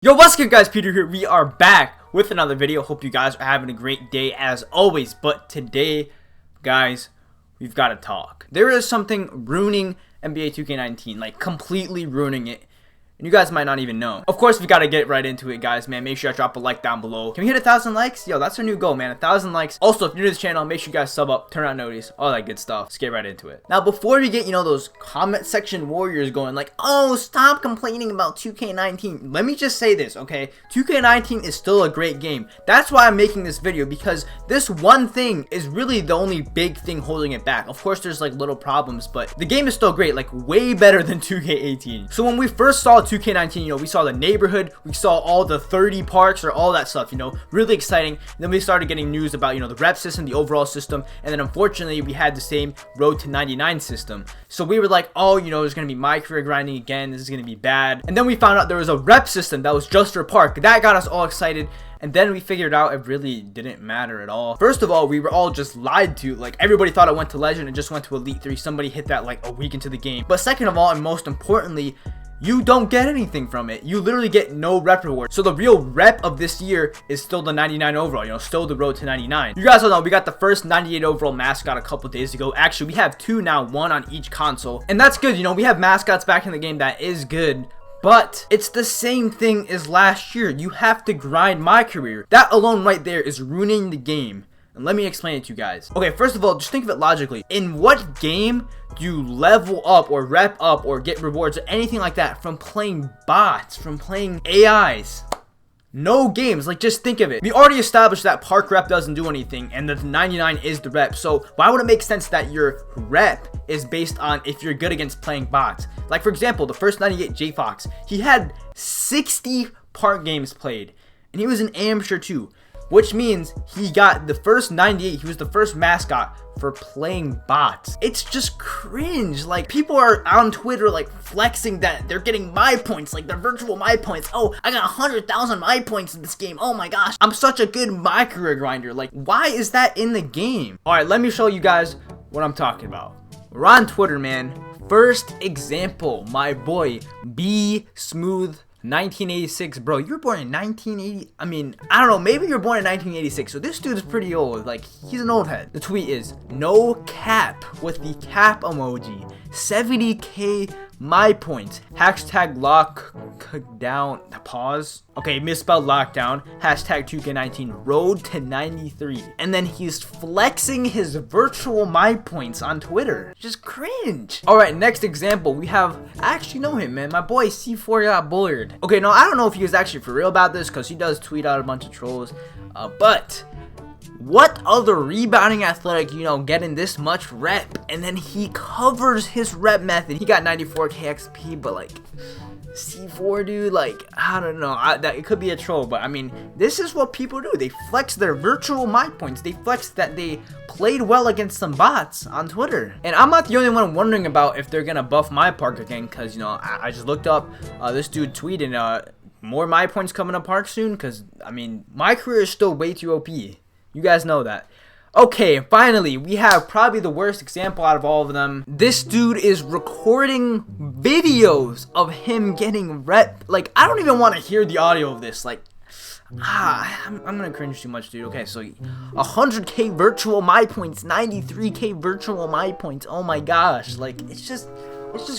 Yo, what's good guys, Peter here. We are back with another video. Hope you guys are having a great day as always. But today, guys, we've got to talk. There is something ruining NBA 2K19, like completely ruining it. And you guys might not even know. Of course, we got to get right into it, guys, man. Make sure you drop a like down below. Can we hit 1,000 likes? Yo, that's our new goal, man. 1,000 likes. Also, if you're new to this channel, make sure you guys sub up, turn on notice, all that good stuff. Let's get right into it. Now, before we get, those comment section warriors going like, oh, stop complaining about 2K19. Let me just say this, okay? 2K19 is still a great game. That's why I'm making this video, because this one thing is really the only big thing holding it back. Of course, there's like little problems, but the game is still great, like way better than 2K18. So when we first saw 2K19, we saw the neighborhood, we saw all the 30 parks or all that stuff, really exciting. And then we started getting news about, the rep system, the overall system, and then unfortunately we had the same road to 99 system. So we were like, oh, there's gonna be my career grinding again, this is gonna be bad. And then we found out there was a rep system that was just for park. That got us all excited. And then we figured out it really didn't matter at all. First of all, we were all just lied to. Like, everybody thought it went to Legend and just went to Elite 3. Somebody hit that like a week into the game. But second of all, and most importantly, you don't get anything from it. You literally get no rep reward. So the real rep of this year is still the 99 overall, still the road to 99. You guys all know we got the first 98 overall mascot a couple days ago. Actually, we have two now, one on each console. And that's good, we have mascots back in the game. That is good. But it's the same thing as last year. You have to grind my career. That alone right there is ruining the game. And let me explain it to you guys. Okay, first of all, just think of it logically. In what game do you level up or rep up or get rewards or anything like that from playing bots, from playing AIs? No games. Like, just think of it. We already established that park rep doesn't do anything and that the 99 is the rep. So why would it make sense that your rep is based on if you're good against playing bots? Like, for example, the first 98 J Fox, he had 60 park games played and he was an amateur too, which means he got the first 98. He was the first mascot for playing bots. It's just cringe. Like, people are on Twitter like flexing that they're getting my points, like their virtual my points. Oh, I got 100,000 my points in this game. Oh my gosh, I'm such a good my career grinder. Like, why is that in the game? All right, let me show you guys what I'm talking about. We're on Twitter, man. First example, my boy B Smooth 1986, bro. You were born in 1980. I mean, I don't know, maybe you're born in 1986, so this dude's pretty old. Like, he's an old head. The tweet is no cap with the cap emoji. 70k my points. Hashtag lockdown. Pause. Okay, misspelled lockdown. Hashtag 2K19 road to 93. And then he's flexing his virtual my points on Twitter. Just cringe. Alright, next example. We have, I actually know him, man. My boy C4 got bullied. Okay, no, I don't know if he was actually for real about this, because he does tweet out a bunch of trolls. But what other rebounding athletic, getting this much rep, and then he covers his rep method? He got 94k XP, but like, C4, dude, like, I don't know, that it could be a troll, but I mean, this is what people do. They flex their virtual my points. They flex that they played well against some bots on Twitter. And I'm not the only one wondering about if they're gonna buff MyPark again, because I just looked up this dude tweeting more my points coming to park soon, because I mean, my career is still way too OP. You guys know that. Okay, finally, we have probably the worst example out of all of them. This dude is recording videos of him getting rep. Like, I don't even want to hear the audio of this. Like, I'm gonna cringe too much, dude. Okay, so 100k virtual my points, 93k virtual my points. Oh my gosh, like, it's just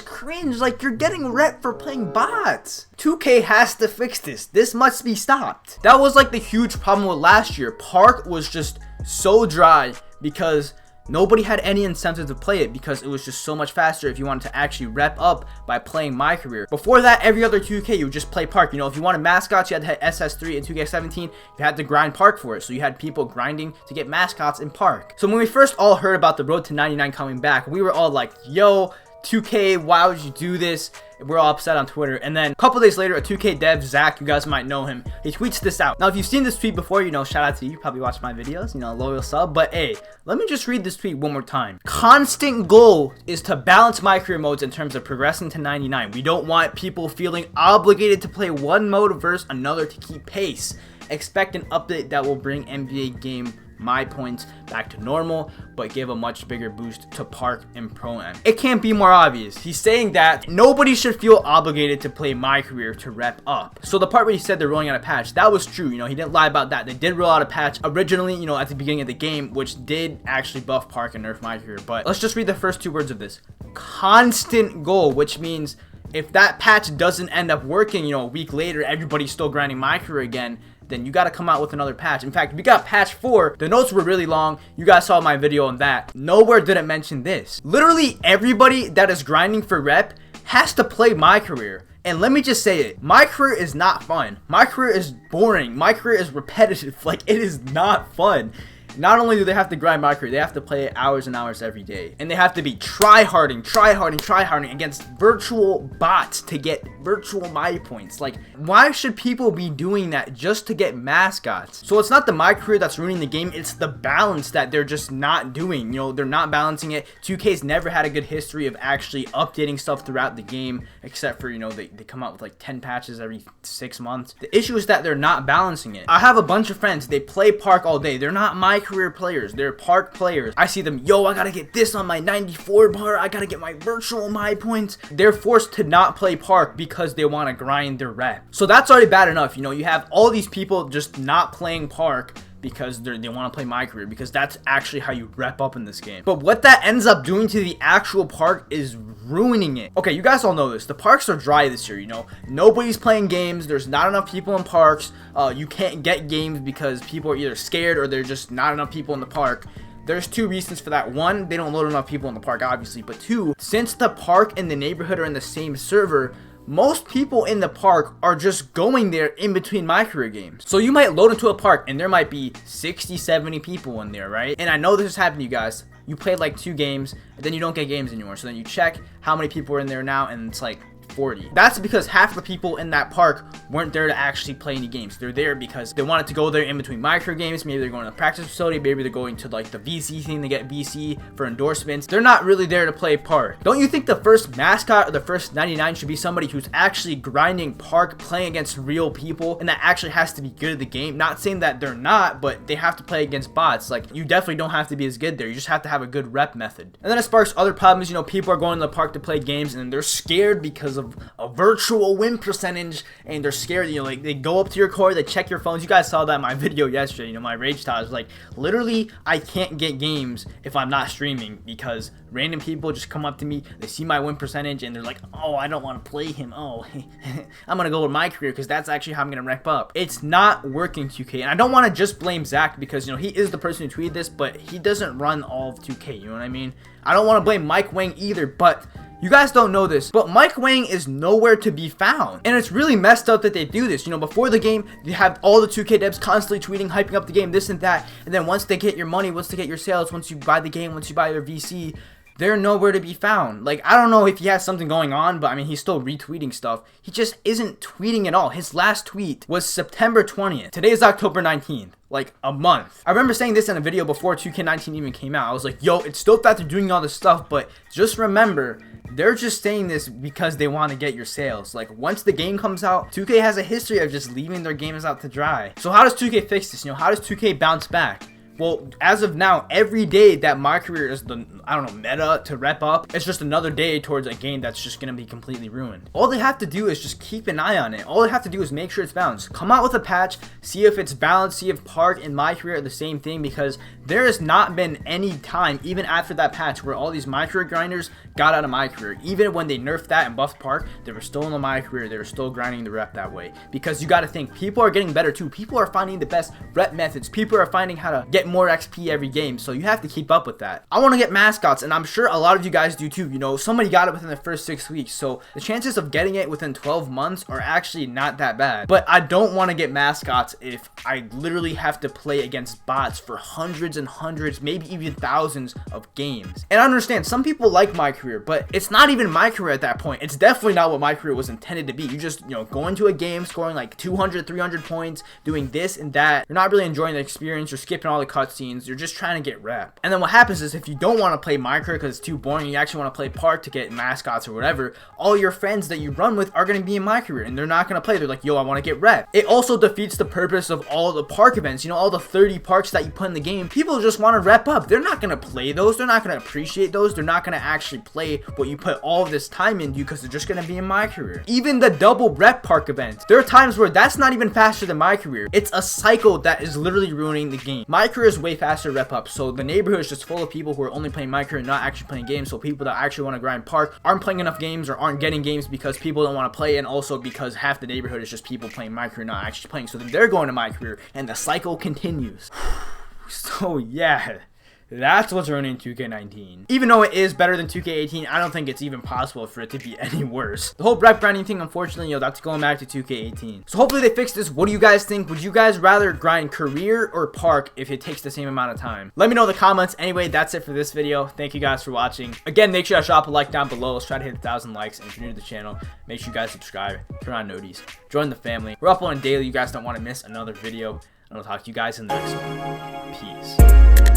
cringe. Like, you're getting rep for playing bots. 2K has to fix this. This must be stopped. That was like the huge problem with last year. Park was just so dry because nobody had any incentive to play it, because it was just so much faster if you wanted to actually rep up by playing my career. Before that, every other 2K, you would just play park. If you wanted mascots, you had to hit SS3 and 2K17. You had to grind park for it. So you had people grinding to get mascots in park. So when we first all heard about the road to 99 coming back, we were all like, yo, 2K, why would you do this? We're all upset on Twitter. And then a couple days later, a 2K dev, Zach, you guys might know him, he tweets this out. Now, if you've seen this tweet before, shout out to you. You probably watch my videos, loyal sub. But hey, let me just read this tweet one more time. Constant goal is to balance my career modes in terms of progressing to 99. We don't want people feeling obligated to play one mode versus another to keep pace. Expect an update that will bring NBA game my points back to normal, but give a much bigger boost to Park and Pro-Am. It can't be more obvious. He's saying that nobody should feel obligated to play My Career to rep up. So the part where he said they're rolling out a patch, that was true. You know, he didn't lie about that. They did roll out a patch originally, you know, at the beginning of the game, which did actually buff Park and nerf My Career. But let's just read the first 2 words of this. Constant goal, which means if that patch doesn't end up working, you know, a week later, everybody's still grinding My Career again, then you got to come out with another patch. In fact, we got patch 4. The notes were really long. You guys saw my video on that. Nowhere did it mention this. Literally everybody that is grinding for rep has to play My Career. And let me just say it, My Career is not fun. My Career is boring. My Career is repetitive. Like, it is not fun. Not only do they have to grind My Career, they have to play it hours and hours every day. And they have to be tryharding against virtual bots to get virtual My points. Like, why should people be doing that just to get mascots? So it's not the My Career that's ruining the game, it's the balance that they're just not doing. You know, they're not balancing it. 2K's never had a good history of actually updating stuff throughout the game, except for, you know, they come out with like 10 patches every 6 months. The issue is that they're not balancing it. I have a bunch of friends, they play Park all day. They're not My Career players, they're Park players. I see them, yo, I gotta get this on my 94 bar, I gotta get my virtual My points. They're forced to not play Park because they want to grind their rep. So that's already bad enough. You know, you have all these people just not playing Park because they want to play My Career, because that's actually how you rep up in this game. But what that ends up doing to the actual Park is ruining it. Okay, you guys all know this. The parks are dry this year, you know. Nobody's playing games. There's not enough people in parks. You can't get games because people are either scared or there's just not enough people in the park. There's 2 reasons for that. 1, they don't load enough people in the park, obviously. But 2, since the park and the neighborhood are in the same server, most people in the park are just going there in between My Career games. So you might load into a park and there might be 60, 70 people in there, right? And I know this has happened to you guys. You played like 2 games and then you don't get games anymore. So then you check how many people are in there now and it's like 40. That's because half the people in that park weren't there to actually play any games. They're there because they wanted to go there in between My Career games. Maybe they're going to the practice facility. Maybe they're going to like the VC thing to get VC for endorsements. They're not really there to play Park. Don't you think the first mascot or the first 99 should be somebody who's actually grinding Park, playing against real people, and that actually has to be good at the game? Not saying that they're not, but they have to play against bots. Like, you definitely don't have to be as good there. You just have to have a good rep method. And then it sparks other problems. You know, people are going to the park to play games and they're scared because of a virtual win percentage, and they're scared. You know, like, they go up to your core, they check your phones. You guys saw that in my video yesterday. You know, my rage talk was like, literally, I can't get games if I'm not streaming because random people just come up to me, they see my win percentage, and they're like, oh, I don't want to play him. Oh, I'm gonna go with My Career because that's actually how I'm gonna rep up. It's not working, 2K. And I don't want to just blame Zach because, you know, he is the person who tweeted this, but he doesn't run all of 2K. You know what I mean? I don't want to blame Mike Wang either, but you guys don't know this, but Mike Wang is nowhere to be found. And it's really messed up that they do this. You know, before the game, you have all the 2K devs constantly tweeting, hyping up the game, this and that. And then once they get your money, once they get your sales, once you buy the game, once you buy their VC, they're nowhere to be found. Like, I don't know if he has something going on, but I mean, he's still retweeting stuff. He just isn't tweeting at all. His last tweet was September 20th. Today is October 19th. Like, a month. I remember saying this in a video before 2K19 even came out. I was like, yo, it's dope that they're doing all this stuff, but just remember, they're just saying this because they want to get your sales. Like, once the game comes out, 2K has a history of just leaving their games out to dry. So how does 2K fix this? You know, how does 2K bounce back? Well, as of now, every day that My Career is the, I don't know, meta to rep up, it's just another day towards a game that's just going to be completely ruined. All they have to do is just keep an eye on it. All they have to do is make sure it's balanced. Come out with a patch, see if it's balanced, see if Park and My Career are the same thing, because there has not been any time, even after that patch, where all these My Career grinders got out of My Career. Even when they nerfed that and buffed Park, they were still in the My Career. They were still grinding the rep that way. Because you got to think, people are getting better too. People are finding the best rep methods. People are finding how to get more XP every game, so you have to keep up with that. I want to get mascots, and I'm sure a lot of you guys do too. You know, somebody got it within the first 6 weeks, so the chances of getting it within 12 months are actually not that bad. But I don't want to get mascots if I literally have to play against bots for hundreds and hundreds, maybe even thousands of games. And I understand some people like My Career, but it's not even My Career at that point. It's definitely not what My Career was intended to be. You just, you know, go into a game, scoring like 200, 300 points, doing this and that. You're not really enjoying the experience. You're skipping all the cutscenes. You're just trying to get rep. And then what happens is if you don't want to play My Career because it's too boring, you actually want to play Park to get mascots or whatever, all your friends that you run with are going to be in My Career and they're not going to play. They're like, yo, I want to get rep. It also defeats the purpose of all the park events. You know, all the 30 parks that you put in the game. People just want to rep up. They're not going to play those. They're not going to appreciate those. They're not going to actually play what you put all of this time into because they're just going to be in My Career. Even the double rep park events, there are times where that's not even faster than My Career. It's a cycle that is literally ruining the game. My Career is way faster rep up, so the neighborhood is just full of people who are only playing My Career and not actually playing games. So people that actually want to grind park aren't playing enough games or aren't getting games because people don't want to play, and also because half the neighborhood is just people playing My Career not actually playing. So then they're going to My Career and the cycle continues. So yeah, that's what's running 2K19. Even though it is better than 2K18, I don't think it's even possible for it to be any worse. The whole rep grinding thing, unfortunately, that's going back to 2K18. So hopefully they fix this. What do you guys think? Would you guys rather grind career or park if it takes the same amount of time? Let me know in the comments. Anyway, that's it for this video. Thank you guys for watching. Again, make sure to drop a like down below. Let's try to hit 1,000 likes. And if you're new to the channel, make sure you guys subscribe, turn on noties, join the family. We're uploading daily. You guys don't want to miss another video. And I'll talk to you guys in the next one. Peace.